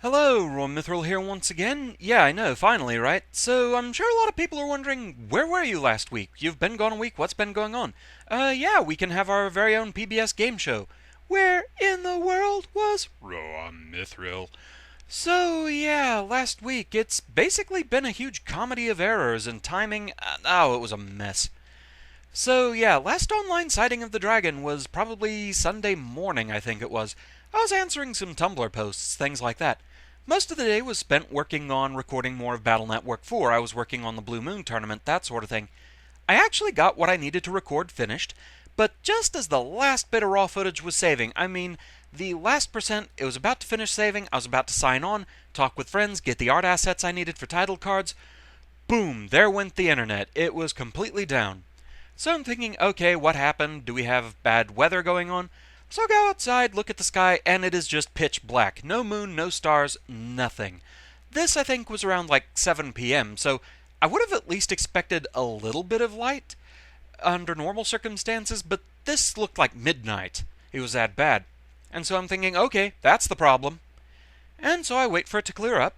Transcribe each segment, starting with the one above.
Hello, RoahmMythril here once again. Yeah, I know, finally, right? So, I'm sure a lot of people are wondering, where were you last week? You've been gone a week, what's been going on? Yeah, we can have our very own PBS game show. Where in the world was RoahmMythril? So, yeah, last week, it's basically been a huge comedy of errors and timing. It was a mess. So, yeah, last online sighting of the dragon was probably Sunday morning, I think it was. I was answering some Tumblr posts, things like that. Most of the day was spent working on recording more of Battle Network 4. I was working on the Blue Moon tournament, that sort of thing. I actually got what I needed to record finished, but just as the last bit of raw footage was saving, the last percent, it was about to finish saving, I was about to sign on, talk with friends, get the art assets I needed for title cards. Boom, there went the internet. It was completely down. So I'm thinking, okay, what happened? Do we have bad weather going on? So I go outside, look at the sky, and it is just pitch black. No moon, no stars, nothing. This, I think, was around like 7 p.m., so I would have at least expected a little bit of light under normal circumstances, but this looked like midnight. It was that bad. And so I'm thinking, okay, that's the problem. And so I wait for it to clear up.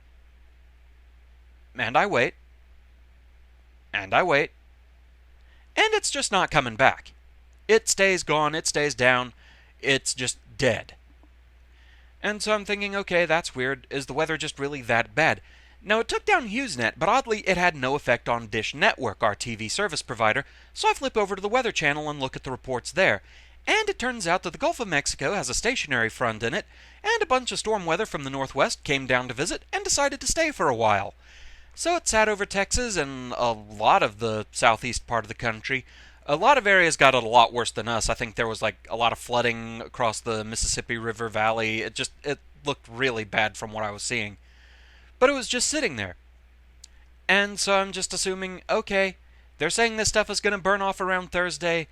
And I wait. And I wait. And it's just not coming back. It stays gone, it stays down, it's just dead. And so I'm thinking, okay, that's weird. Is the weather just really that bad? Now, it took down HughesNet, but oddly, it had no effect on Dish Network, our TV service provider, so I flip over to the Weather Channel and look at the reports there. And it turns out that the Gulf of Mexico has a stationary front in it, and a bunch of storm weather from the northwest came down to visit and decided to stay for a while. So it sat over Texas and a lot of the southeast part of the country. A lot of areas got it a lot worse than us. I think there was like a lot of flooding across the Mississippi River Valley. It looked really bad from what I was seeing. But it was just sitting there. And so I'm just assuming, okay, they're saying this stuff is going to burn off around Thursday.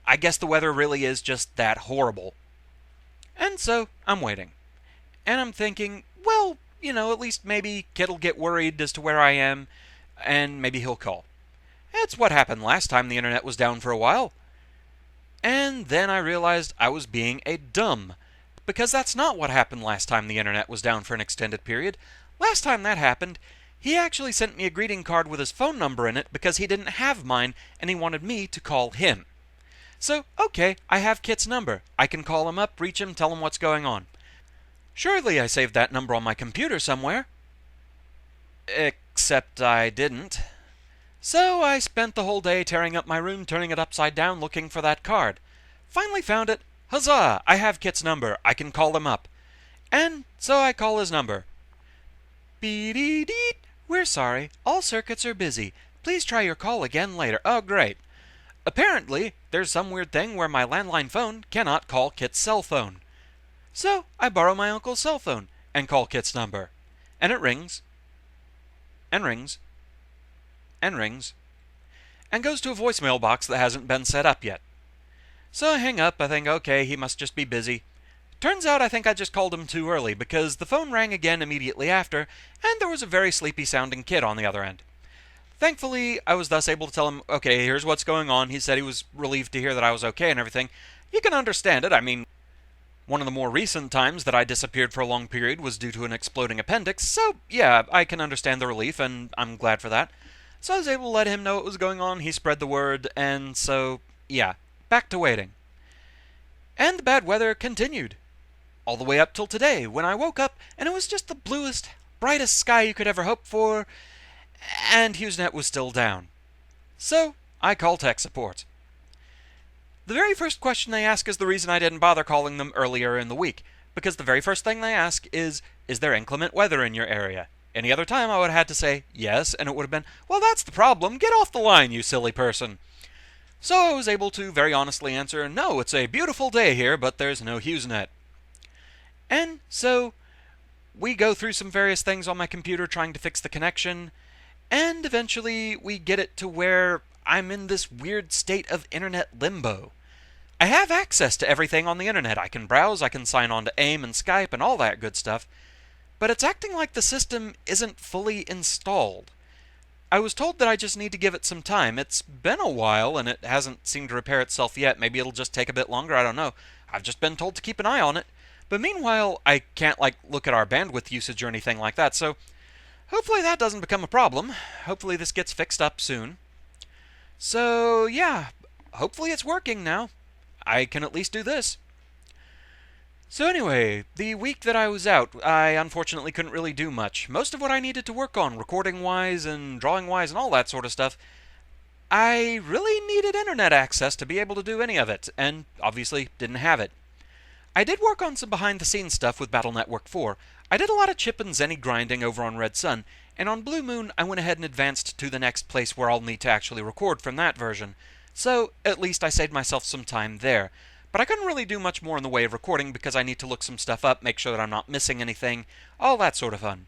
I guess the weather really is just that horrible. And so I'm waiting. And I'm thinking, well, at least maybe Kid'll get worried as to where I am, and maybe he'll call. That's what happened last time the internet was down for a while. And then I realized I was being a dumb, because that's not what happened last time the internet was down for an extended period. Last time that happened, he actually sent me a greeting card with his phone number in it because he didn't have mine and he wanted me to call him. So, okay, I have Kit's number. I can call him up, reach him, tell him what's going on. Surely I saved that number on my computer somewhere. Except I didn't. So I spent the whole day tearing up my room, turning it upside down, looking for that card. Finally found it. Huzzah! I have Kit's number. I can call him up. And so I call his number. Beep-dee-deet. We're sorry. All circuits are busy. Please try your call again later. Oh, great. Apparently, there's some weird thing where my landline phone cannot call Kit's cell phone. So I borrow my uncle's cell phone and call Kit's number. And it rings. And rings. And rings. And goes to a voicemail box that hasn't been set up yet. So I hang up. I think, okay, he must just be busy. Turns out I think I just called him too early because the phone rang again immediately after, and there was a very sleepy sounding kid on the other end. Thankfully, I was thus able to tell him, okay, here's what's going on. He said he was relieved to hear that I was okay and everything. You can understand it. One of the more recent times that I disappeared for a long period was due to an exploding appendix, so yeah, I can understand the relief, and I'm glad for that. So I was able to let him know what was going on, he spread the word, and so, yeah, back to waiting. And the bad weather continued. All the way up till today, when I woke up, and it was just the bluest, brightest sky you could ever hope for, and HughesNet was still down. So, I call tech support. The very first question they ask is the reason I didn't bother calling them earlier in the week, because the very first thing they ask is there inclement weather in your area? Any other time I would have had to say yes, and it would have been, well, that's the problem, get off the line, you silly person. So I was able to very honestly answer, no, it's a beautiful day here, but there's no HughesNet. And so we go through some various things on my computer trying to fix the connection, and eventually we get it to where I'm in this weird state of internet limbo. I have access to everything on the internet. I can browse, I can sign on to AIM and Skype and all that good stuff, but it's acting like the system isn't fully installed. I was told that I just need to give it some time. It's been a while and it hasn't seemed to repair itself yet. Maybe it'll just take a bit longer, I don't know. I've just been told to keep an eye on it. But meanwhile, I can't, look at our bandwidth usage or anything like that, so hopefully that doesn't become a problem. Hopefully this gets fixed up soon. So, yeah, hopefully it's working now. I can at least do this. So anyway, the week that I was out, I unfortunately couldn't really do much. Most of what I needed to work on, recording-wise and drawing-wise and all that sort of stuff, I really needed internet access to be able to do any of it, and obviously didn't have it. I did work on some behind-the-scenes stuff with Battle Network 4. I did a lot of chip and Zenny grinding over on Red Sun, and on Blue Moon I went ahead and advanced to the next place where I'll need to actually record from that version. So, at least I saved myself some time there. But I couldn't really do much more in the way of recording because I need to look some stuff up, make sure that I'm not missing anything, all that sort of fun.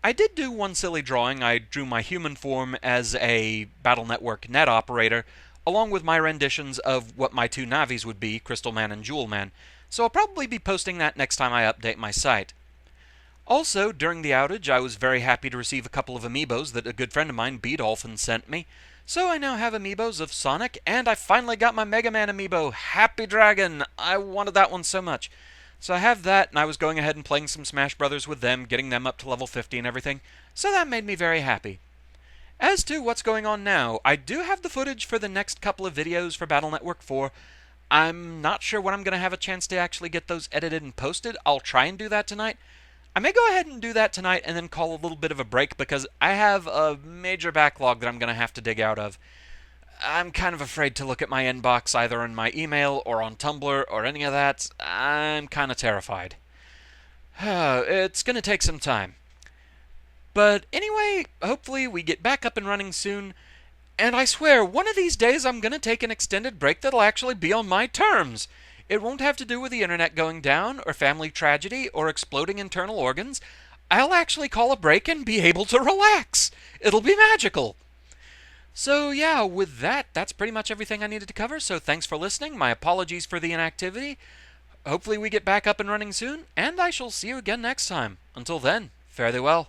I did do one silly drawing. I drew my human form as a Battle Network net operator, along with my renditions of what my two Navis would be, Crystal Man and Jewel Man, so I'll probably be posting that next time I update my site. Also, during the outage, I was very happy to receive a couple of amiibos that a good friend of mine, B-Dolphin, sent me. So I now have amiibos of Sonic, and I finally got my Mega Man amiibo, Happy Dragon! I wanted that one so much. So I have that, and I was going ahead and playing some Smash Brothers with them, getting them up to level 50 and everything, so that made me very happy. As to what's going on now, I do have the footage for the next couple of videos for Battle Network 4. I'm not sure when I'm going to have a chance to actually get those edited and posted. I'll try and do that tonight. I may go ahead and do that tonight and then call a little bit of a break because I have a major backlog that I'm going to have to dig out of. I'm kind of afraid to look at my inbox either in my email or on Tumblr or any of that. I'm kind of terrified. It's going to take some time. But anyway, hopefully we get back up and running soon. And I swear, one of these days I'm going to take an extended break that'll actually be on my terms. It won't have to do with the internet going down, or family tragedy, or exploding internal organs. I'll actually call a break and be able to relax. It'll be magical. So yeah, with that, that's pretty much everything I needed to cover, so thanks for listening. My apologies for the inactivity. Hopefully we get back up and running soon, and I shall see you again next time. Until then, fare thee well.